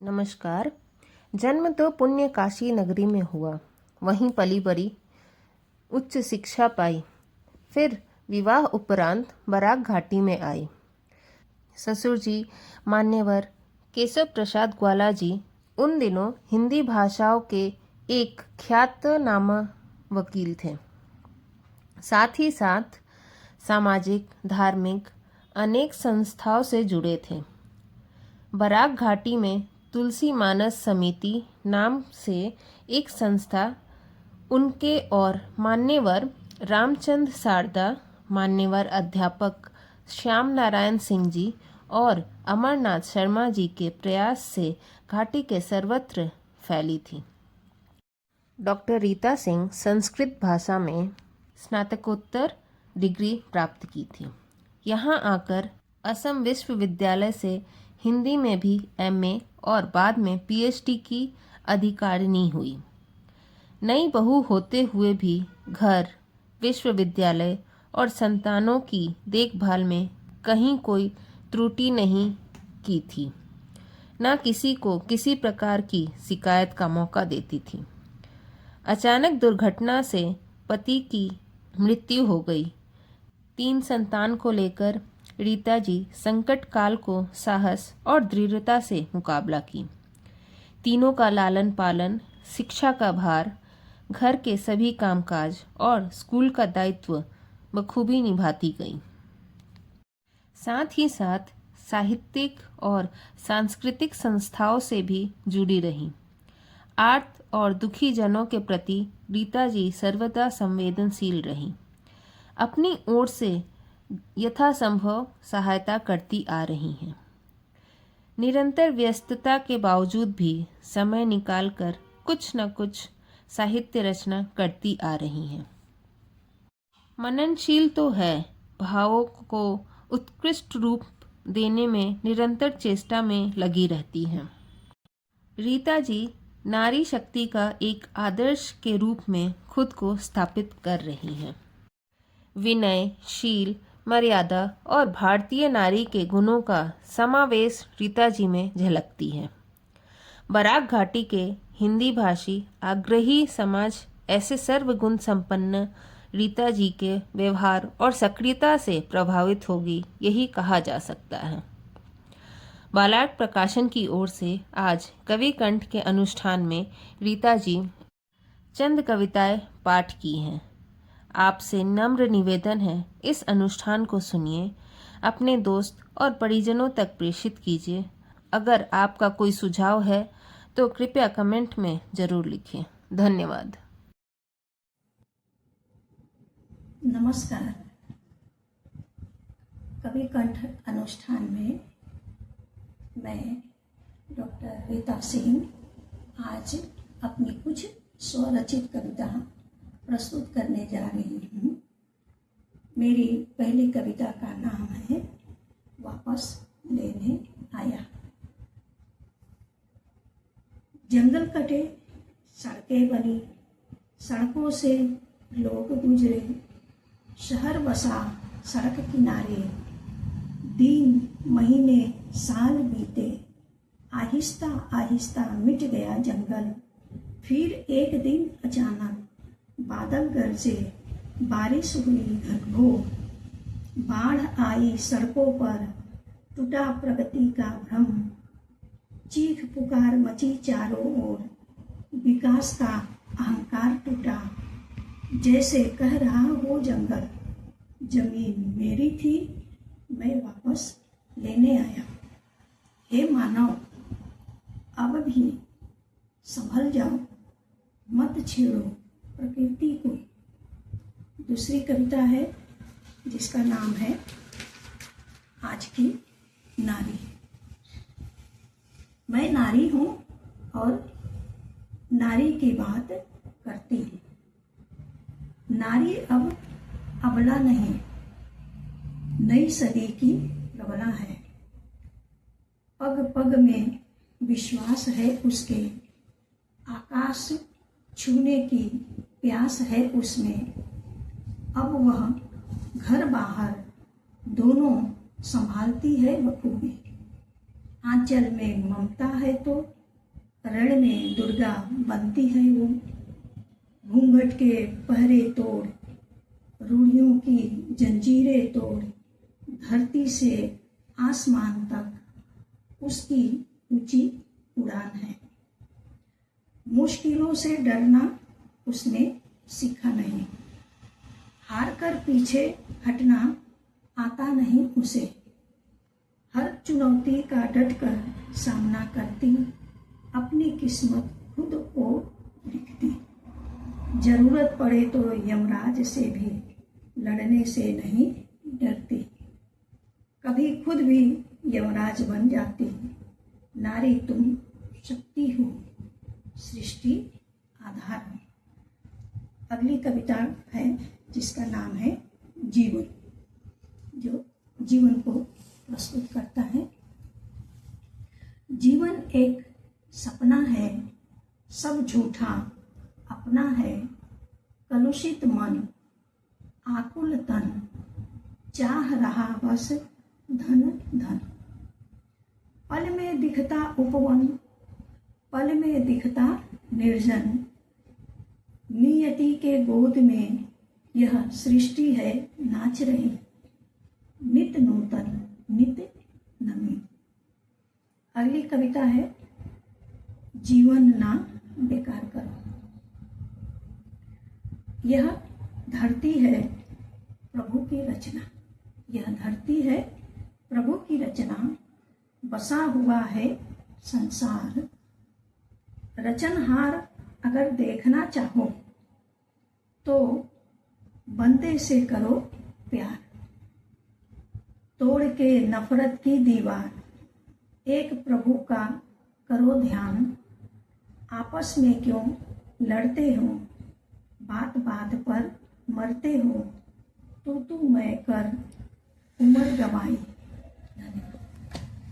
नमस्कार। जन्म तो पुण्य काशी नगरी में हुआ, वहीं पली बड़ी, उच्च शिक्षा पाई, फिर विवाह उपरांत बराक घाटी में आई। ससुर जी मान्यवर केशव प्रसाद ग्वाला जी उन दिनों हिंदी भाषाओं के एक ख्यातनामा वकील थे। साथ ही साथ सामाजिक धार्मिक अनेक संस्थाओं से जुड़े थे। बराक घाटी में तुलसी मानस समिति नाम से एक संस्था उनके और मान्यवर रामचंद्र सारदा, मान्यवर अध्यापक श्याम नारायण सिंह जी और अमरनाथ शर्मा जी के प्रयास से घाटी के सर्वत्र फैली थी। डॉक्टर रीता सिंह संस्कृत भाषा में स्नातकोत्तर डिग्री प्राप्त की थी। यहाँ आकर असम विश्वविद्यालय से हिंदी में भी एमए और बाद में पीएचडी की अधिकारिणी हुई। नई बहू होते हुए भी घर, विश्वविद्यालय और संतानों की देखभाल में कहीं कोई त्रुटि नहीं की थी। न किसी को किसी प्रकार की शिकायत का मौका देती थी। अचानक दुर्घटना से पति की मृत्यु हो गई। 3 संतान को लेकर रीता जी संकट काल को साहस और दृढ़ता से मुकाबला की। तीनों का लालन पालन, शिक्षा का भार, घर के सभी कामकाज और स्कूल का दायित्व बखूबी निभाती गई। साथ ही साथ साहित्यिक और सांस्कृतिक संस्थाओं से भी जुड़ी रही। आर्त और दुखी जनों के प्रति रीता जी सर्वदा संवेदनशील रही। अपनी ओर से यथासंभव सहायता करती आ रही हैं। निरंतर व्यस्तता के बावजूद भी समय निकालकर कुछ न कुछ साहित्य रचना करती आ रही हैं। मननशील तो है, भावों को उत्कृष्ट रूप देने में निरंतर चेष्टा में लगी रहती हैं। रीता जी नारी शक्ति का एक आदर्श के रूप में खुद को स्थापित कर रही हैं। विनय, शील, मर्यादा और भारतीय नारी के गुणों का समावेश रीता जी में झलकती है। बराक घाटी के हिंदी भाषी आग्रही समाज ऐसे सर्वगुण संपन्न रीता जी के व्यवहार और सक्रियता से प्रभावित होगी, यही कहा जा सकता है। बालार्क प्रकाशन की ओर से आज कवि कंठ के अनुष्ठान में रीता जी चंद कविताएं पाठ की हैं। आपसे नम्र निवेदन है, इस अनुष्ठान को सुनिए, अपने दोस्त और परिजनों तक प्रेषित कीजिए। अगर आपका कोई सुझाव है तो कृपया कमेंट में जरूर लिखें। धन्यवाद। नमस्कार। कवि कंठ अनुष्ठान में मैं डॉक्टर रीता सिंह आज अपनी कुछ स्वरचित कविता प्रस्तुत करने जा रही हूँ। मेरी पहली कविता का नाम है वापस लेने आया। जंगल कटे, सड़कें बनी, सड़कों से लोग गुजरे, शहर बसा सड़क किनारे, दिन महीने साल बीते, आहिस्ता आहिस्ता मिट गया जंगल। फिर एक दिन अचानक बादल गरजे, बारिश हुई घनघोर, बाढ़ आई सड़कों पर, टूटा प्रगति का भ्रम, चीख पुकार मची चारों ओर, विकास का अहंकार टूटा, जैसे कह रहा हो जंगल, जमीन मेरी थी, मैं वापस लेने आया। हे मानव, अब भी संभल जाओ, मत छेड़ो प्रकृति को। दूसरी कविता है जिसका नाम है आज की नारी। मैं नारी हूँ और नारी की बात करती हूँ। नारी अब अबला नहीं, नई सदी की प्रबला है। पग पग में विश्वास है उसके, आकाश छूने की प्यास है उसमें। अब वह घर बाहर दोनों संभालती है बखूबी। आंचल में ममता है तो रण में दुर्गा बनती है वो। घूंघट के पहरे तोड़, रूढ़ियों की जंजीरें तोड़, धरती से आसमान तक उसकी ऊंची उड़ान है। मुश्किलों से डरना उसने सीखा नहीं, हार कर पीछे हटना आता नहीं उसे। हर चुनौती का डटकर सामना करती, अपनी किस्मत खुद को लिखती। जरूरत पड़े तो यमराज से भी लड़ने से नहीं डरती, कभी खुद भी यमराज बन जाती। नारी तुम शक्ति हो, सृष्टि आधार हो। अगली कविता है जिसका नाम है जीवन, जो जीवन को प्रस्तुत करता है। जीवन एक सपना है, सब झूठा अपना है। कलुषित मन, आकुल तन, चाह रहा बस धन धन। पल में दिखता उपवन, पल में दिखता निर्जन। नियति के गोद में यह सृष्टि है नाच रही। नित नूतन, नित नवीन। अगली कविता है जीवन ना बेकार करो। यह धरती है प्रभु की रचना, यह धरती है प्रभु की रचना। बसा हुआ है संसार, रचनहार अगर देखना चाहो तो बंदे से करो प्यार। तोड़ के नफरत की दीवार, एक प्रभु का करो ध्यान। आपस में क्यों लड़ते हो, बात बात पर मरते हो। तू मैं कर उम्र गवाई,